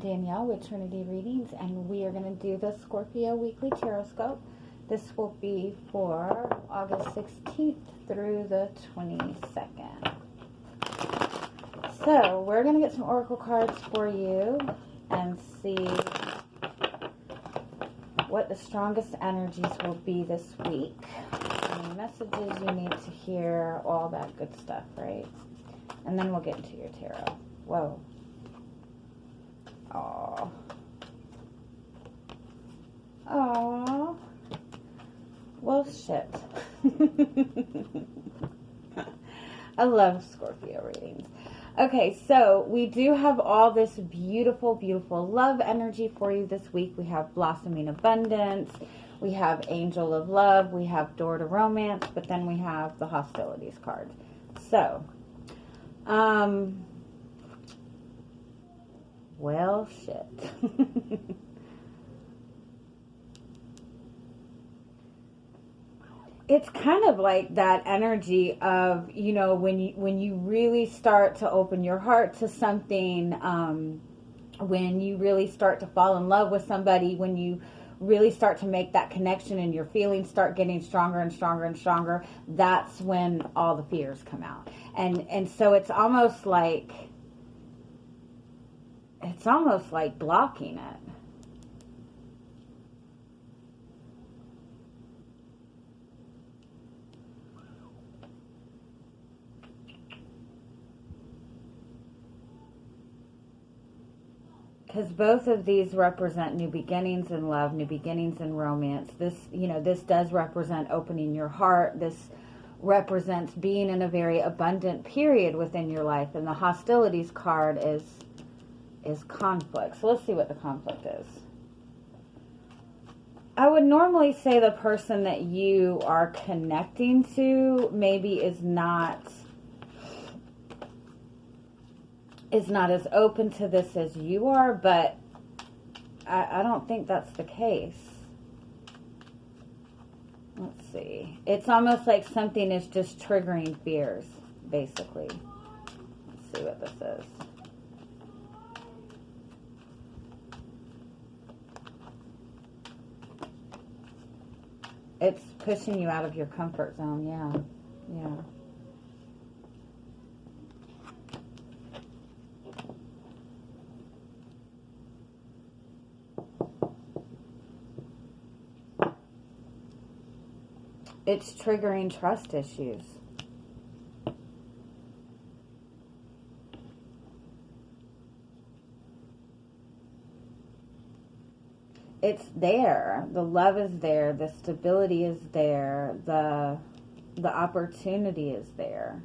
Danielle with Trinity Readings, and we are going to do the Scorpio Weekly Tarotscope. This will be for August 16th through the 22nd. So we're going to get some oracle cards for you and see what the strongest energies will be this week. Any messages you need to hear, all that good stuff, right? And then we'll get into your tarot. Whoa. Aww. Aww. Well, shit. I love Scorpio readings. Okay, so we do have all this beautiful, beautiful love energy for you this week. We have Blossoming Abundance. We have Angel of Love. We have Door to Romance. But then we have the Hostilities card. So, well, shit. It's kind of like that energy of, you know, when you really start to open your heart to something, when you really start to fall in love with somebody, when you really start to make that connection and your feelings start getting stronger and stronger and stronger, that's when all the fears come out. And so it's almost like blocking it. Because both of these represent new beginnings in love, new beginnings in romance. This, you know, this does represent opening your heart. This represents being in a very abundant period within your life. And the Hostilities card is conflict. So let's see what the conflict is. I would normally say the person that you are connecting to maybe is not as open to this as you are, but I don't think that's the case. Let's see. It's almost like something is just triggering fears, basically. Let's see what this is. It's pushing you out of your comfort zone, yeah. Yeah. It's triggering trust issues. It's there. The love is there. The stability is there. The opportunity is there.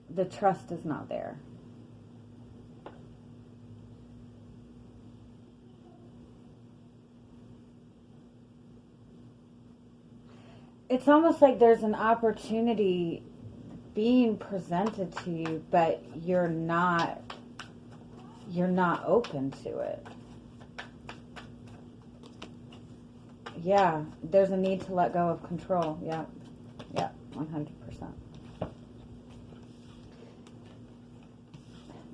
The trust is not there. It's almost like there's an opportunity being presented to you, but you're not open to it. Yeah, there's a need to let go of control. Yeah, 100%.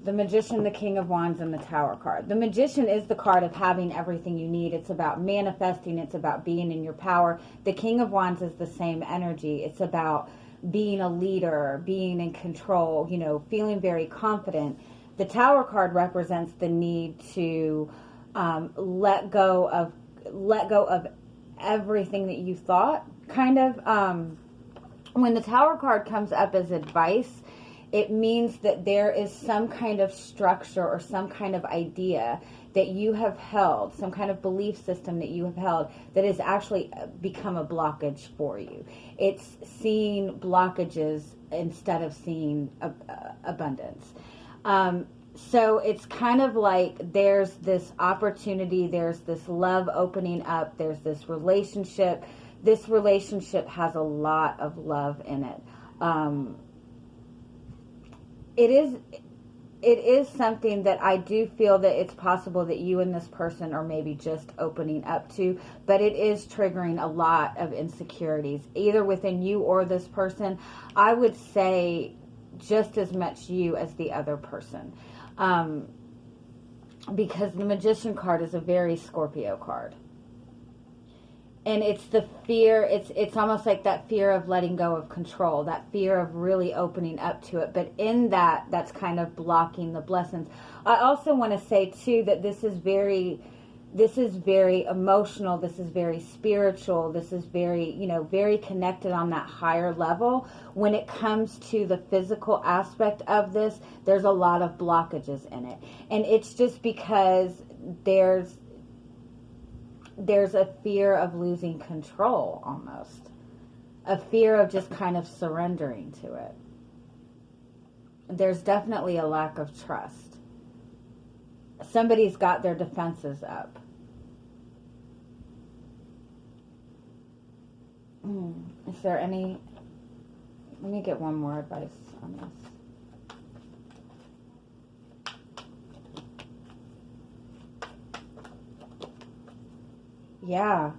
The Magician, the King of Wands, and the Tower card. The Magician is the card of having everything you need. It's about manifesting. It's about being in your power. The King of Wands is the same energy. It's about being a leader, being in control, you know, feeling very confident. The Tower card represents the need to let go of everything that you thought, kind of. When the Tower card comes up as advice, it means that there is some kind of structure or some kind of idea that you have held, some kind of belief system that you have held that has actually become a blockage for you. It's seeing blockages instead of seeing abundance. So it's kind of like there's this opportunity, there's this love opening up, there's this relationship. This relationship has a lot of love in it. It is something that I do feel that it's possible that you and this person are maybe just opening up to, but it is triggering a lot of insecurities, either within you or this person. I would say just as much you as the other person. because the Magician card is a very Scorpio card. And it's the fear, it's almost like that fear of letting go of control, that fear of really opening up to it. But in that, that's kind of blocking the blessings. I also want to say, too, that this is very emotional, this is very spiritual, this is very, very connected on that higher level. When it comes to the physical aspect of this, there's a lot of blockages in it. And it's just because there's a fear of losing control, almost. A fear of just kind of surrendering to it. There's definitely a lack of trust. Somebody's got their defenses up. Is there any... Let me get one more advice on this. Yeah.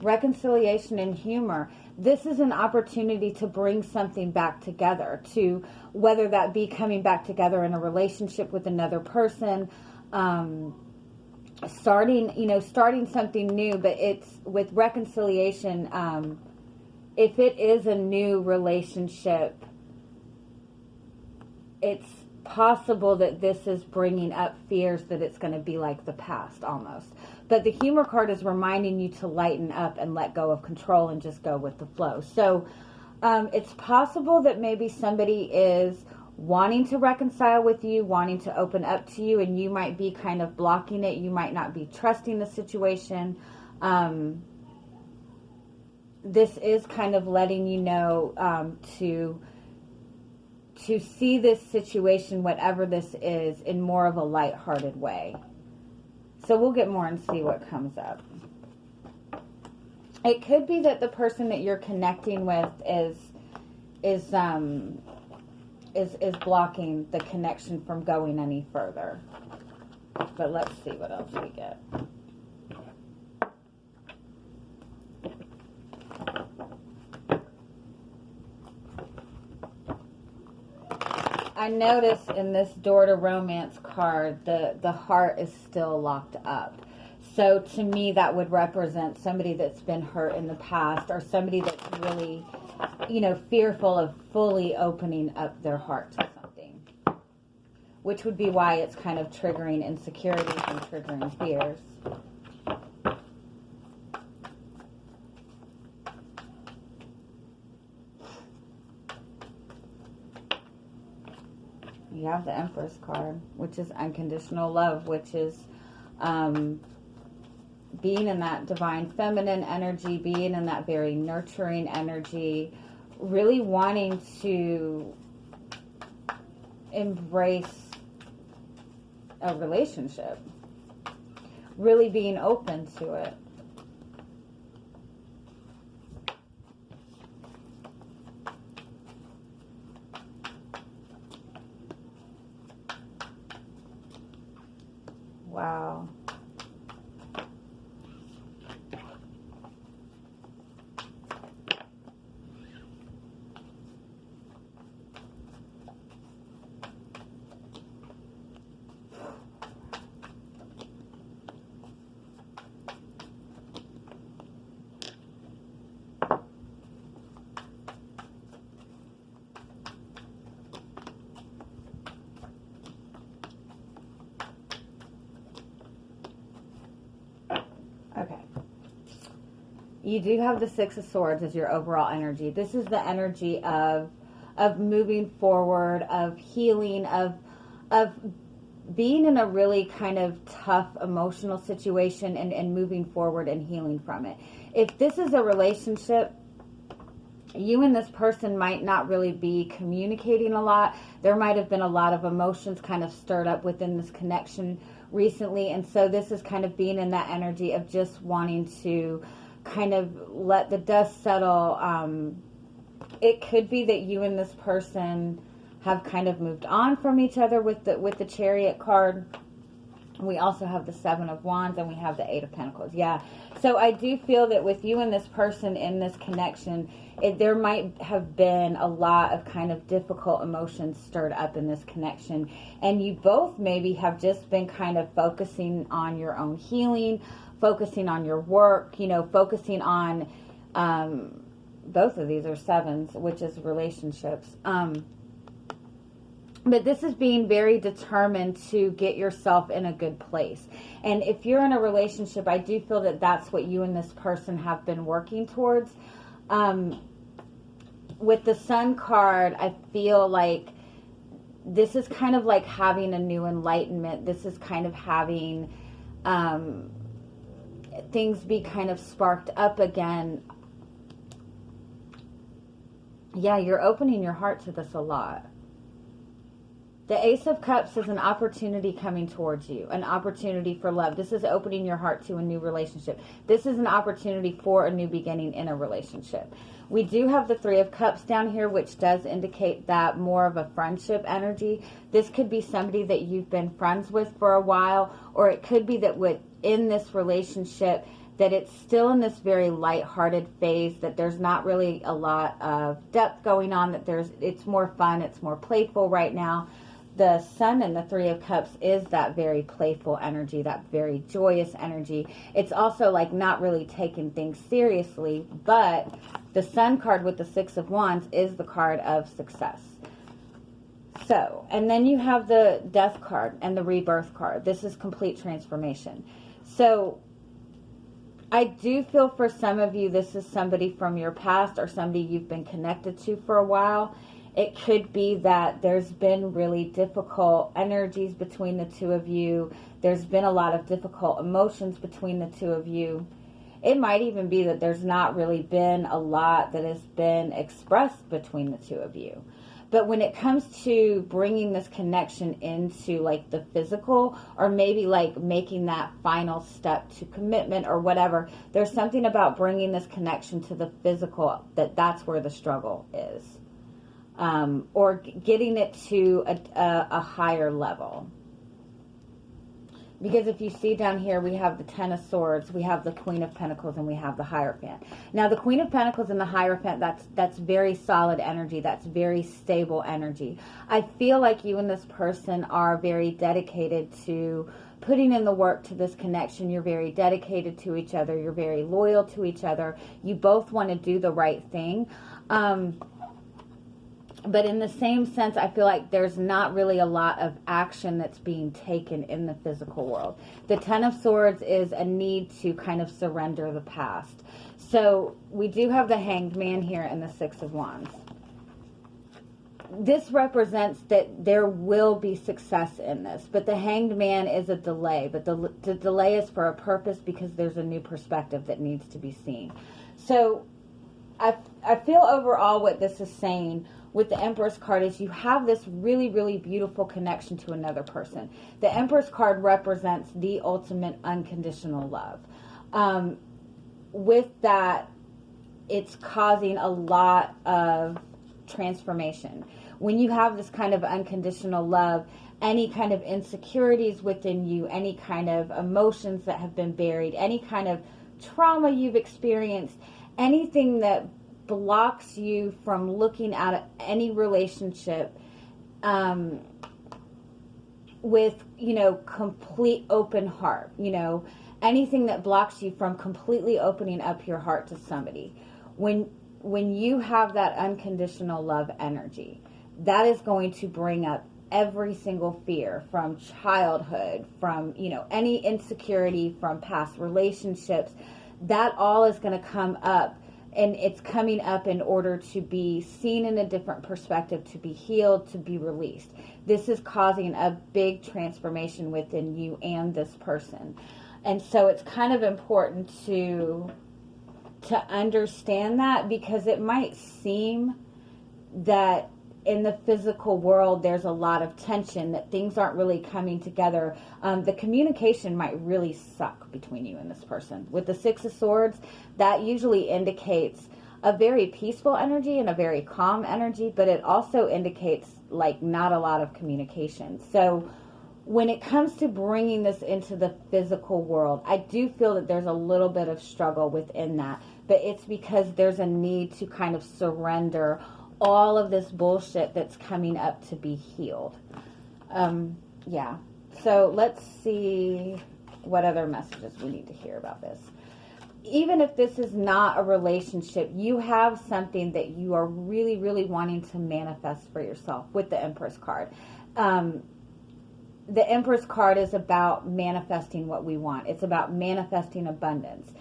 Reconciliation and humor. This is an opportunity to bring something back together, to whether that be coming back together in a relationship with another person, starting something new. But it's with reconciliation, if it is a new relationship, it's possible that this is bringing up fears that it's going to be like the past almost. But the humor card is reminding you to lighten up and let go of control and just go with the flow. So it's possible that maybe somebody is wanting to reconcile with you, wanting to open up to you, and you might be kind of blocking it. You might not be trusting the situation. This is kind of letting you know to see this situation, whatever this is, in more of a lighthearted way. So we'll get more and see what comes up. It could be that the person that you're connecting with is blocking the connection from going any further. But let's see what else we get. I notice in this Door to Romance card, the heart is still locked up. So to me, that would represent somebody that's been hurt in the past, or somebody that's really, fearful of fully opening up their heart to something. Which would be why it's kind of triggering insecurities and triggering fears. You have the Empress card, which is unconditional love, which is being in that divine feminine energy, being in that very nurturing energy, really wanting to embrace a relationship, really being open to it. Wow. You do have the Six of Swords as your overall energy. This is the energy of moving forward, of healing, of being in a really kind of tough emotional situation and moving forward and healing from it. If this is a relationship, you and this person might not really be communicating a lot. There might have been a lot of emotions kind of stirred up within this connection recently. And so this is kind of being in that energy of just wanting to kind of let the dust settle. It could be that you and this person have kind of moved on from each other with the Chariot card, We also have the Seven of Wands, and we have the Eight of Pentacles. Yeah. So I do feel that with you and this person in this connection, there might have been a lot of kind of difficult emotions stirred up in this connection. And you both maybe have just been kind of focusing on your own healing, focusing on your work, you know, focusing on, both of these are sevens, which is relationships. But this is being very determined to get yourself in a good place. And if you're in a relationship, I do feel that that's what you and this person have been working towards. With the Sun card, I feel like this is kind of like having a new enlightenment. This is kind of having things be kind of sparked up again. Yeah, you're opening your heart to this a lot. The Ace of Cups is an opportunity coming towards you, an opportunity for love. This is opening your heart to a new relationship. This is an opportunity for a new beginning in a relationship. We do have the Three of Cups down here, which does indicate that more of a friendship energy. This could be somebody that you've been friends with for a while, or it could be that within this relationship that it's still in this very lighthearted phase, that there's not really a lot of depth going on, that it's more fun, it's more playful right now. The Sun and the Three of Cups is that very playful energy, that very joyous energy. It's also like not really taking things seriously, but the Sun card with the Six of Wands is the card of success. So, and then you have the Death card and the Rebirth card. This is complete transformation. So, I do feel for some of you, this is somebody from your past or somebody you've been connected to for a while. It could be that there's been really difficult energies between the two of you. There's been a lot of difficult emotions between the two of you. It might even be that there's not really been a lot that has been expressed between the two of you. But when it comes to bringing this connection into like the physical, or maybe like making that final step to commitment or whatever, there's something about bringing this connection to the physical that's where the struggle is. Or getting it to a higher level. Because if you see down here, we have the Ten of Swords, we have the Queen of Pentacles, and we have the Hierophant. Now, the Queen of Pentacles and the Hierophant, that's very solid energy. That's very stable energy. I feel like you and this person are very dedicated to putting in the work to this connection. You're very dedicated to each other. You're very loyal to each other. You both want to do the right thing. But in the same sense, I feel like there's not really a lot of action that's being taken in the physical world. The Ten of Swords is a need to kind of surrender the past. So we do have the Hanged Man here and the Six of Wands. This represents that there will be success in this, but the Hanged Man is a delay. But the delay is for a purpose, because there's a new perspective that needs to be seen. So I feel overall what this is saying with the Empress card is you have this really, really beautiful connection to another person. The Empress card represents the ultimate unconditional love. With that, it's causing a lot of transformation. When you have this kind of unconditional love, any kind of insecurities within you, any kind of emotions that have been buried, any kind of trauma you've experienced, anything that blocks you from looking at any relationship with, complete open heart, anything that blocks you from completely opening up your heart to somebody. When you have that unconditional love energy, that is going to bring up every single fear from childhood, from, any insecurity from past relationships. That all is going to come up. And it's coming up in order to be seen in a different perspective, to be healed, to be released. This is causing a big transformation within you and this person. And so it's kind of important to understand that, because it might seem that in the physical world there's a lot of tension, that things aren't really coming together. The communication might really suck between you and this person. With the Six of Swords, that usually indicates a very peaceful energy and a very calm energy, but it also indicates like not a lot of communication. So when it comes to bringing this into the physical world, I do feel that there's a little bit of struggle within that, but it's because there's a need to kind of surrender all of this bullshit that's coming up to be healed. Yeah. So let's see what other messages we need to hear about this. Even if this is not a relationship, you have something that you are really, really wanting to manifest for yourself with the Empress card. The Empress card is about manifesting what we want. It's about manifesting abundance.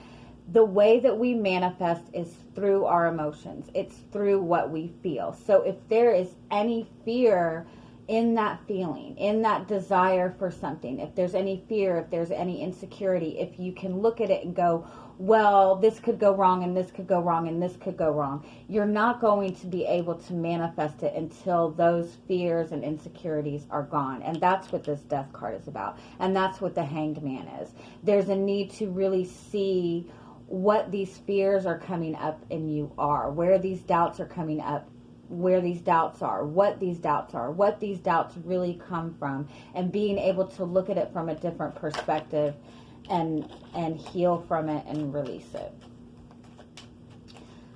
The way that we manifest is through our emotions. It's through what we feel. So if there is any fear in that feeling, in that desire for something, if there's any fear, if there's any insecurity, if you can look at it and go, well, this could go wrong and this could go wrong and this could go wrong, you're not going to be able to manifest it until those fears and insecurities are gone. And that's what this Death card is about. And that's what the Hanged Man is. There's a need to really see what these fears are coming up in you are, where these doubts are coming up, where these doubts are, what these doubts really come from, and being able to look at it from a different perspective and heal from it and release it.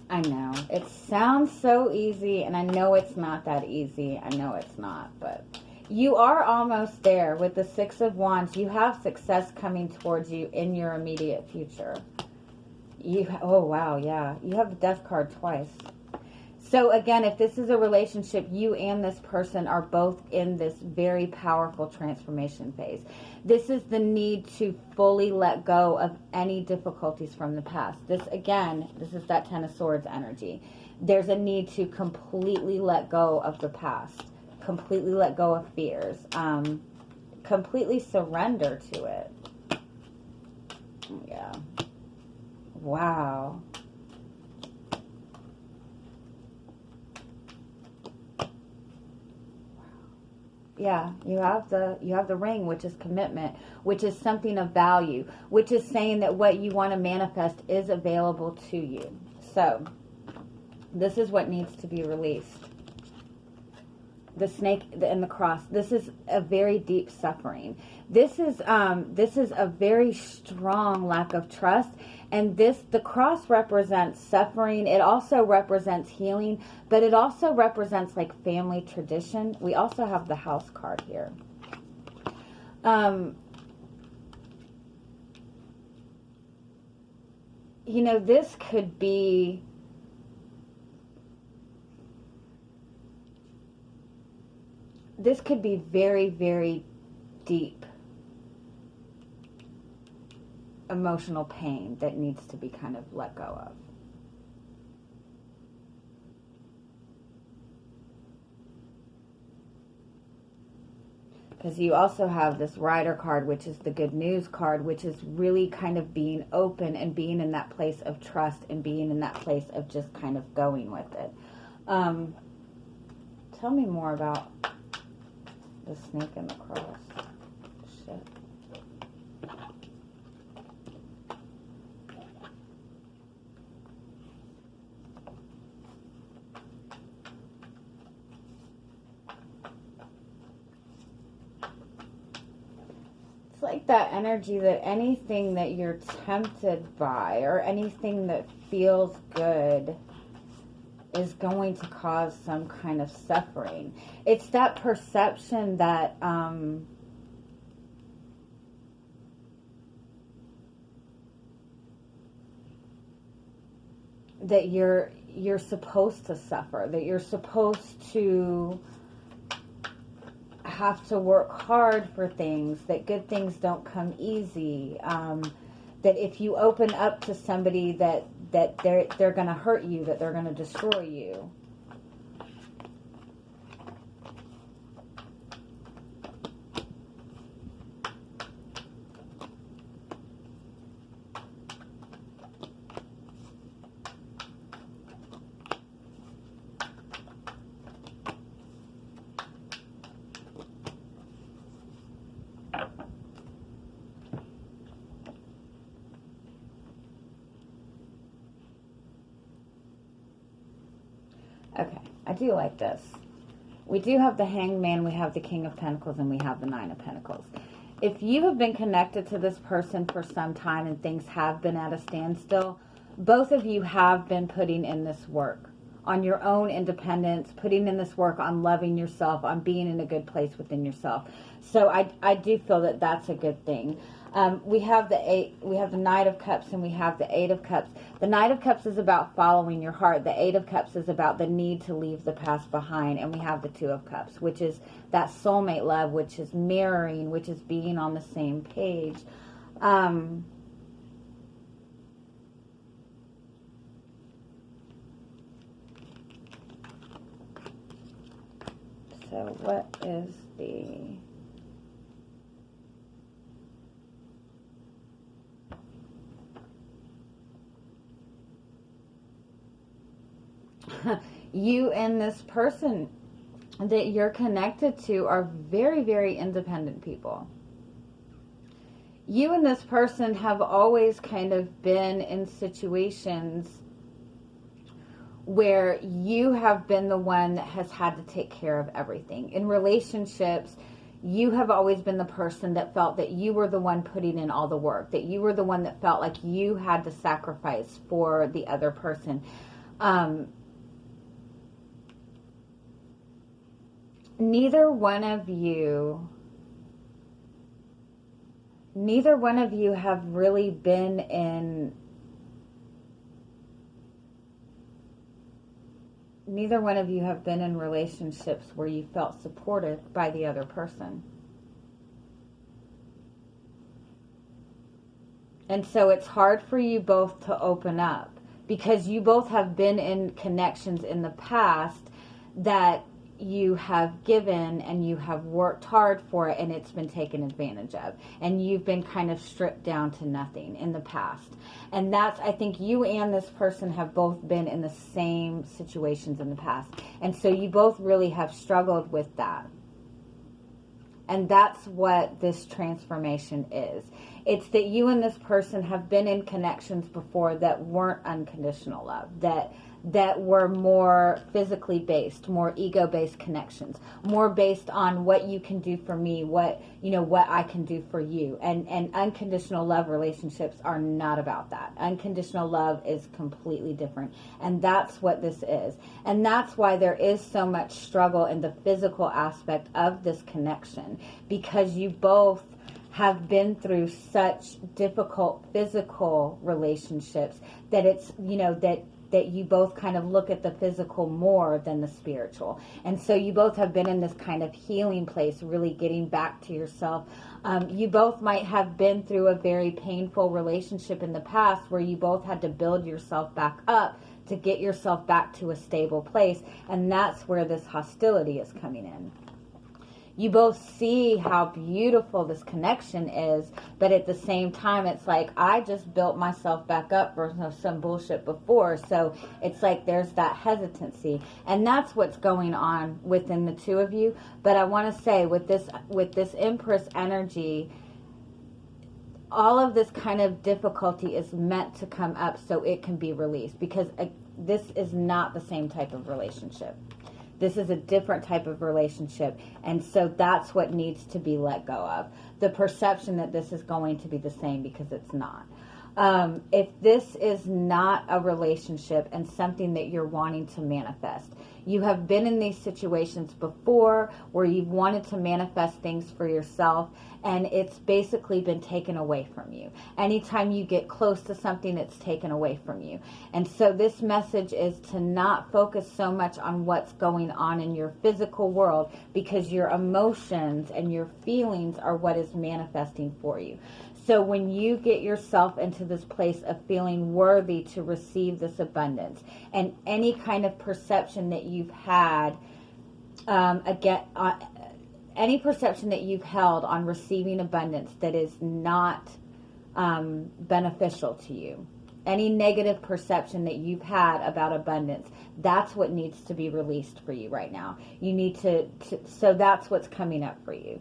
I know it sounds so easy, and I know it's not that easy. I know it's not, but you are almost there with the Six of Wands. You have success coming towards you in your immediate future. Oh wow, yeah, you have the Death card twice. So again, if this is a relationship, you and this person are both in this very powerful transformation phase. This is the need to fully let go of any difficulties from the past. This is that Ten of Swords energy. There's a need to completely let go of the past, completely let go of fears, completely surrender to it. Yeah. Wow. Yeah, you have the ring, which is commitment, which is something of value, which is saying that what you want to manifest is available to you. So, this is what needs to be released. The snake and the cross. This is a very deep suffering. This is a very strong lack of trust. And the cross represents suffering. It also represents healing, but it also represents like family tradition. We also have the House card here. You know, this could be very, very deep emotional pain that needs to be kind of let go of. Because you also have this Rider card, which is the good news card, which is really kind of being open and being in that place of trust and being in that place of just kind of going with it. Tell me more about the snake and the cross. Shit. It's like that energy that anything that you're tempted by or anything that feels good is going to cause some kind of suffering. It's that perception that that you're supposed to suffer, that you're supposed to have to work hard for things, that good things don't come easy, that if you open up to somebody that they're going to hurt you, that they're going to destroy you. Okay, I do like this. We do have the Hanged Man, we have the King of Pentacles, and we have the Nine of Pentacles. If you have been connected to this person for some time and things have been at a standstill, both of you have been putting in this work on your own independence, putting in this work on loving yourself, on being in a good place within yourself. So I do feel that that's a good thing. We have the Knight of Cups, and we have the Eight of Cups. The Knight of Cups is about following your heart. The Eight of Cups is about the need to leave the past behind. And we have the Two of Cups, which is that soulmate love, which is mirroring, which is being on the same page. So what is the... You and this person that you're connected to are very, very independent people. You and this person have always kind of been in situations where you have been the one that has had to take care of everything. In relationships, you have always been the person that felt that you were the one putting in all the work, that you were the one that felt like you had to sacrifice for the other person. Neither one of you have really been in... Neither one of you have been in relationships where you felt supported by the other person. And so it's hard for you both to open up, because you both have been in connections in the past that you have given and you have worked hard for it, and it's been taken advantage of, and you've been kind of stripped down to nothing in the past. And that's, I think you and this person have both been in the same situations in the past, and so you both really have struggled with that. And that's what this transformation is. It's that you and this person have been in connections before that weren't unconditional love, that were more physically based, more ego-based connections, more based on what you can do for me, what I can do for you. And unconditional love relationships are not about that. Unconditional love is completely different. And that's what this is. And that's why there is so much struggle in the physical aspect of this connection, because you both have been through such difficult physical relationships that it's, that you both kind of look at the physical more than the spiritual. And so you both have been in this kind of healing place, really getting back to yourself. You both might have been through a very painful relationship in the past where you both had to build yourself back up to get yourself back to a stable place. And that's where this hostility is coming in. You both see how beautiful this connection is, but at the same time, it's like, I just built myself back up for some bullshit before. So it's like there's that hesitancy. And that's what's going on within the two of you. But I want to say, with this Empress energy, all of this kind of difficulty is meant to come up so it can be released, because this is not the same type of relationship. This is a different type of relationship, and so that's what needs to be let go of. The perception that this is going to be the same, because it's not. If this is not a relationship and something that you're wanting to manifest, you have been in these situations before where you've wanted to manifest things for yourself, and it's basically been taken away from you. Anytime you get close to something, it's taken away from you. And so this message is to not focus so much on what's going on in your physical world, because your emotions and your feelings are what is manifesting for you. So when you get yourself into this place of feeling worthy to receive this abundance, and any kind of perception that you've had, any perception that you've held on receiving abundance that is not beneficial to you, any negative perception that you've had about abundance, that's what needs to be released for you right now. You need to so that's what's coming up for you.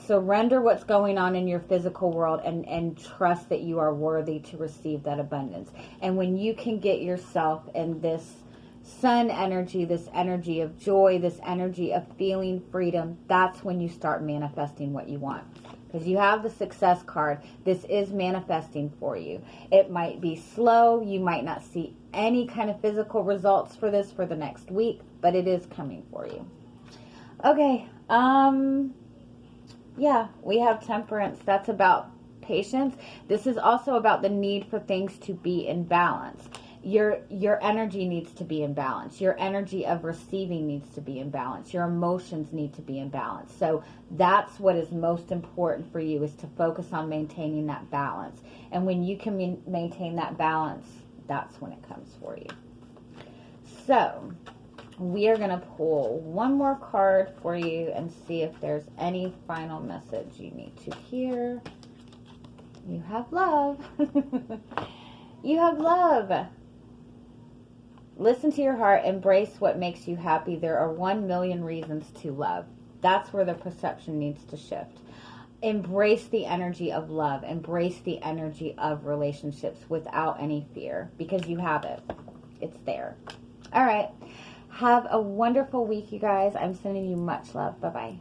Surrender what's going on in your physical world and trust that you are worthy to receive that abundance. And when you can get yourself in this sun energy, this energy of joy, this energy of feeling freedom, that's when you start manifesting what you want. Because you have the success card. This is manifesting for you. It might be slow. You might not see any kind of physical results for this for the next week, but it is coming for you. Okay. Yeah, we have temperance. That's about patience. This is also about the need for things to be in balance. Your energy needs to be in balance. Your energy of receiving needs to be in balance. Your emotions need to be in balance. So that's what is most important for you, is to focus on maintaining that balance. And when you can maintain that balance, that's when it comes for you. So we are going to pull one more card for you and see if there's any final message you need to hear. You have love. You have love. Listen to your heart. Embrace what makes you happy. There are 1 million reasons to love. That's where the perception needs to shift. Embrace the energy of love. Embrace the energy of relationships without any fear, because you have it. It's there. All right. Have a wonderful week, you guys. I'm sending you much love. Bye-bye.